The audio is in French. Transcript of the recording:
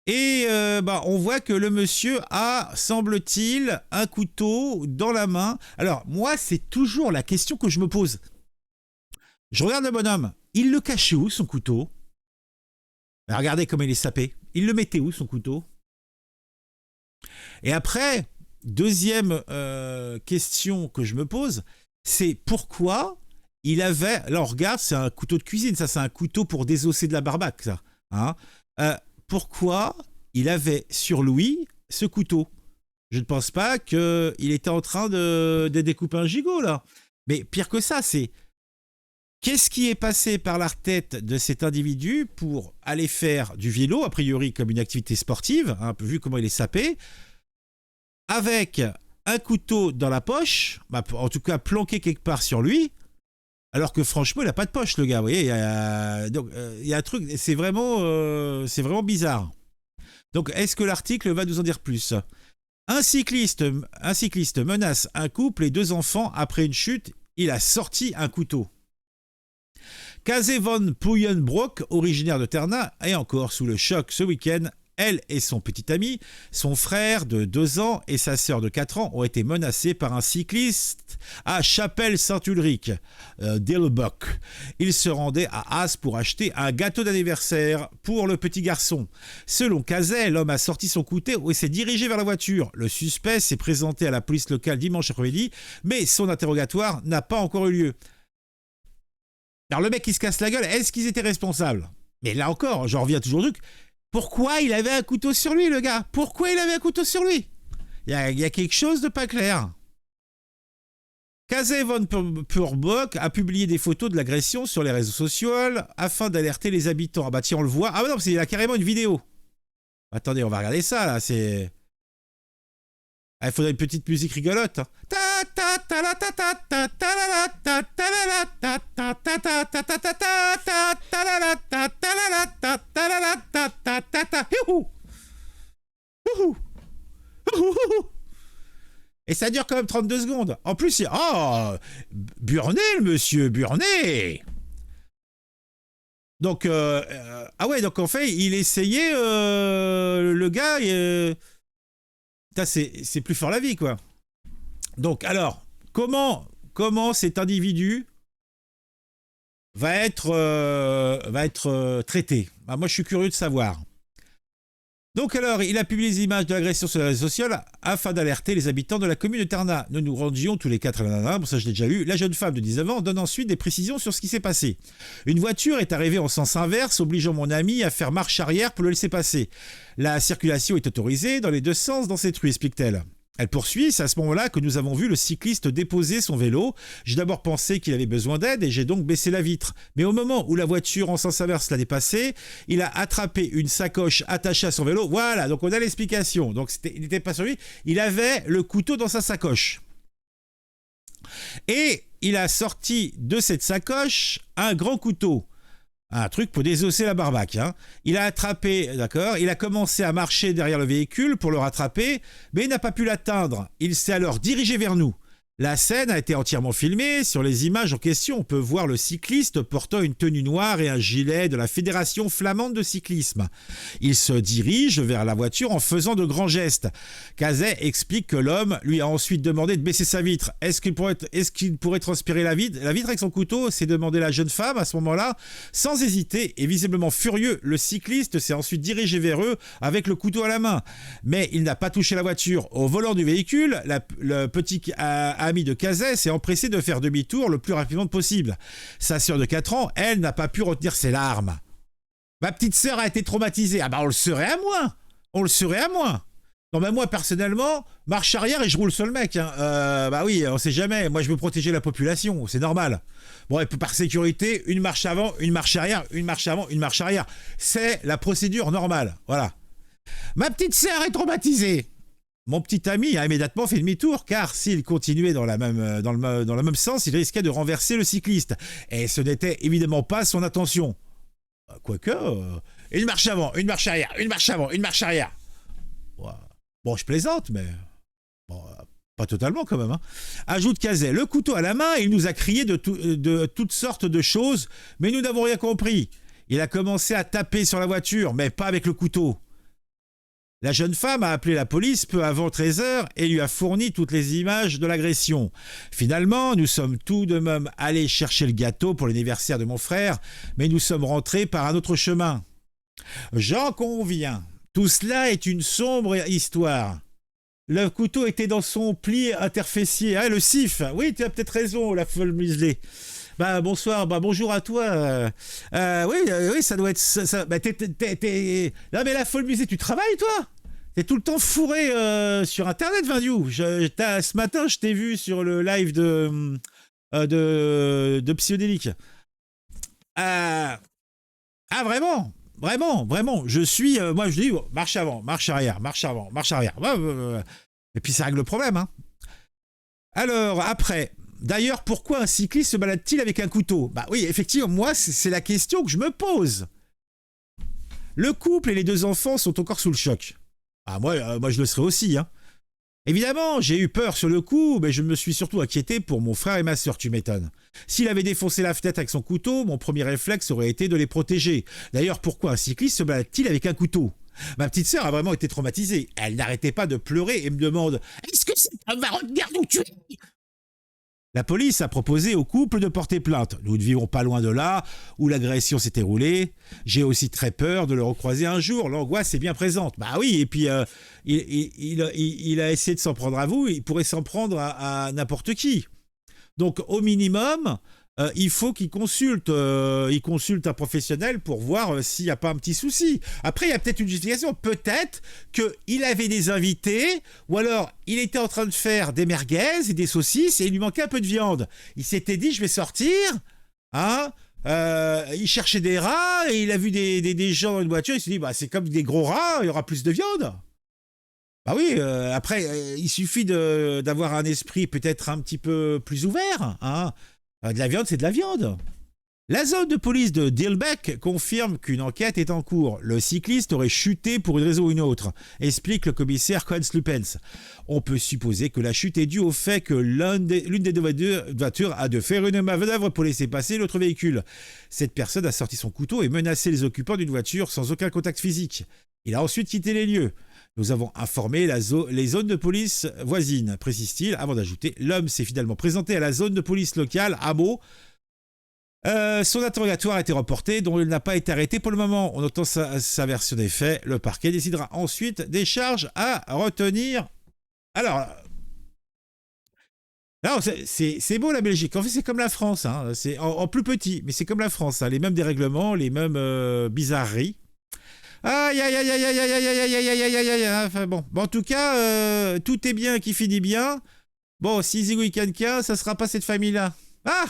Et on voit que le monsieur a, semble-t-il, un couteau dans la main. Alors, moi, c'est toujours la question que je me pose. Je regarde le bonhomme. Il le cachait où, son couteau? Regardez comment il est sapé. Il le mettait où, son couteau? Et après, deuxième question que je me pose, c'est pourquoi il avait... Là, on regarde, c'est un couteau de cuisine, ça, c'est un couteau pour désosser de la barbaque, ça. Hein, pourquoi il avait sur lui ce couteau? Je ne pense pas qu'il était en train de découper un gigot, là. Mais pire que ça, c'est... Qu'est-ce qui est passé par la tête de cet individu pour aller faire du vélo, a priori comme une activité sportive, hein, vu comment il est sapé, avec un couteau dans la poche, en tout cas planqué quelque part sur lui, alors que franchement, il n'a pas de poche, le gars. Vous voyez, il y a un truc, c'est vraiment bizarre. Donc, est-ce que l'article va nous en dire plus? Un cycliste menace un couple et 2 enfants après une chute. Il a sorti un couteau. Kaze von Puyenbroek, originaire de Ternat, est encore sous le choc ce week-end. Elle et son petit ami, son frère de 2 ans et sa sœur de 4 ans ont été menacés par un cycliste à Chapelle-Saint-Ulrich, Dillenbock. Il se rendait à As pour acheter un gâteau d'anniversaire pour le petit garçon. Selon Cazet, l'homme a sorti son couteau et s'est dirigé vers la voiture. Le suspect s'est présenté à la police locale dimanche après-midi, mais son interrogatoire n'a pas encore eu lieu. Alors le mec qui se casse la gueule, est-ce qu'ils étaient responsables? Mais là encore, j'en reviens toujours au truc. Pourquoi il avait un couteau sur lui, le gars? Pourquoi il avait un couteau sur lui? Il y a quelque chose de pas clair. Kaze von Puyenbroek a publié des photos de l'agression sur les réseaux sociaux afin d'alerter les habitants. Ah bah tiens, on le voit. Ah bah non, il a carrément une vidéo. Attendez, on va regarder ça, là. C'est... Ah, il faudrait une petite musique rigolote. Et ça dure quand même 32 secondes. En plus, c'est... Oh, Burnet, le monsieur, Burnet. Donc, ah ouais, donc en fait, il essayait, le gars... c'est plus fort la vie, quoi. Donc, alors, comment cet individu va être traité? Moi, je suis curieux de savoir. Donc alors, il a publié les images de l'agression sur les réseaux sociaux afin d'alerter les habitants de la commune de Ternat. Nous nous rendions tous les 4 à la bon ça je l'ai déjà lu. La jeune femme de 19 ans donne ensuite des précisions sur ce qui s'est passé. Une voiture est arrivée en sens inverse, obligeant mon ami à faire marche arrière pour le laisser passer. La circulation est autorisée dans les 2 sens dans cette rue, explique-t-elle. Elle poursuit, c'est à ce moment-là que nous avons vu le cycliste déposer son vélo. J'ai d'abord pensé qu'il avait besoin d'aide et j'ai donc baissé la vitre. Mais au moment où la voiture en sens inverse l'a dépassé, il a attrapé une sacoche attachée à son vélo. Voilà, donc on a l'explication. Donc il n'était pas sur lui, il avait le couteau dans sa sacoche. Et il a sorti de cette sacoche un grand couteau. Un truc pour désosser la barbaque. Hein. Il a attrapé, d'accord, il a commencé à marcher derrière le véhicule pour le rattraper, mais il n'a pas pu l'atteindre. Il s'est alors dirigé vers nous. La scène a été entièrement filmée. Sur les images en question, on peut voir le cycliste portant une tenue noire et un gilet de la Fédération flamande de cyclisme. Il se dirige vers la voiture en faisant de grands gestes. Cazet explique que l'homme lui a ensuite demandé de baisser sa vitre. Est-ce qu'il pourrait transpirer la vitre avec son couteau? S'est demandé la jeune femme à ce moment-là. Sans hésiter et visiblement furieux, le cycliste s'est ensuite dirigé vers eux avec le couteau à la main. Mais il n'a pas touché la voiture. Au volant du véhicule, le petit ami de Cazet s'est empressé de faire demi-tour le plus rapidement possible. Sa sœur de 4 ans, elle, n'a pas pu retenir ses larmes. Ma petite sœur a été traumatisée. Ah bah on le serait à moins. On le serait à moins. Non mais moi personnellement, marche arrière et je roule sur le mec. Hein. Bah oui, on sait jamais. Moi je veux protéger la population, c'est normal. Bon, et par sécurité, une marche avant, une marche arrière, une marche avant, une marche arrière. C'est la procédure normale. Voilà. Ma petite sœur est traumatisée. Mon petit ami a immédiatement fait demi-tour car s'il continuait dans le même sens, il risquait de renverser le cycliste. Et ce n'était évidemment pas son intention. Quoique, une marche avant, une marche arrière, une marche avant, une marche arrière. Bon, je plaisante, mais bon, pas totalement quand même. Hein. Ajoute Cazet, le couteau à la main, il nous a crié de toutes sortes de choses, mais nous n'avons rien compris. Il a commencé à taper sur la voiture, mais pas avec le couteau. La jeune femme a appelé la police peu avant 13 heures et lui a fourni toutes les images de l'agression. Finalement, nous sommes tout de même allés chercher le gâteau pour l'anniversaire de mon frère, mais nous sommes rentrés par un autre chemin. J'en conviens. Tout cela est une sombre histoire. Le couteau était dans son pli interfessier. Ah, le sif. Oui, tu as peut-être raison, la folle muselée. Bah bonsoir, bah bonjour à toi. Oui, ça doit être ça. Bah non mais la folle musée, tu travailles toi? T'es tout le temps fourré sur internet, Vindiou. Ce matin, je t'ai vu sur le live de Psyodélique. Ah vraiment? Vraiment, je suis, moi je dis, marche avant, marche arrière, marche avant, marche arrière. Et puis ça règle le problème. Hein. Alors, après, d'ailleurs, pourquoi un cycliste se balade-t-il avec un couteau? Bah oui, effectivement, moi, c'est la question que je me pose. Le couple et les 2 enfants sont encore sous le choc. Ah, moi je le serais aussi. Hein. Évidemment, j'ai eu peur sur le coup, mais je me suis surtout inquiété pour mon frère et ma sœur, tu m'étonnes. S'il avait défoncé la fenêtre avec son couteau, mon premier réflexe aurait été de les protéger. D'ailleurs, pourquoi un cycliste se balade-t-il avec un couteau? Ma petite sœur a vraiment été traumatisée. Elle n'arrêtait pas de pleurer et me demande « Est-ce que c'est un baron de garde ou tuer ?» La police a proposé au couple de porter plainte. Nous ne vivons pas loin de là où l'agression s'est déroulée. J'ai aussi très peur de le recroiser un jour. L'angoisse est bien présente. Bah oui, et puis il a essayé de s'en prendre à vous. Il pourrait s'en prendre à n'importe qui. Donc au minimum, il faut qu'il consulte un professionnel pour voir s'il n'y a pas un petit souci. Après, il y a peut-être une justification. Peut-être qu'il avait des invités, ou alors il était en train de faire des merguez et des saucisses et il lui manquait un peu de viande. Il s'était dit, je vais sortir, hein. Il cherchait des rats et il a vu des gens dans une voiture. Il s'est dit, bah, c'est comme des gros rats, il y aura plus de viande. Bah oui, après, il suffit d'avoir un esprit peut-être un petit peu plus ouvert, hein. De la viande, c'est de la viande. La zone de police de Dilbeek confirme qu'une enquête est en cours. Le cycliste aurait chuté pour une raison ou une autre, explique le commissaire Cohen Lupens. On peut supposer que la chute est due au fait que l'une des 2 voitures a dû faire une manœuvre pour laisser passer l'autre véhicule. Cette personne a sorti son couteau et menacé les occupants d'une voiture sans aucun contact physique. Il a ensuite quitté les lieux. Nous avons informé les zones de police voisines, précise-t-il, avant d'ajouter « L'homme s'est finalement présenté à la zone de police locale, à Meaux. Son interrogatoire a été reporté, dont il n'a pas été arrêté pour le moment. En notant sa version des faits, le parquet décidera ensuite des charges à retenir. » Alors, non, c'est beau la Belgique. En fait, c'est comme la France. Hein. C'est en plus petit, mais c'est comme la France. Hein. Les mêmes dérèglements, les mêmes bizarreries. Aïe, aïe, aïe, aïe, aïe, aïe, aïe, aïe, aïe, aïe, aïe, aïe, enfin bon. En tout cas, tout est bien qui finit bien. Bon, si Zigouikanka, ça sera pas cette famille-là. Ah!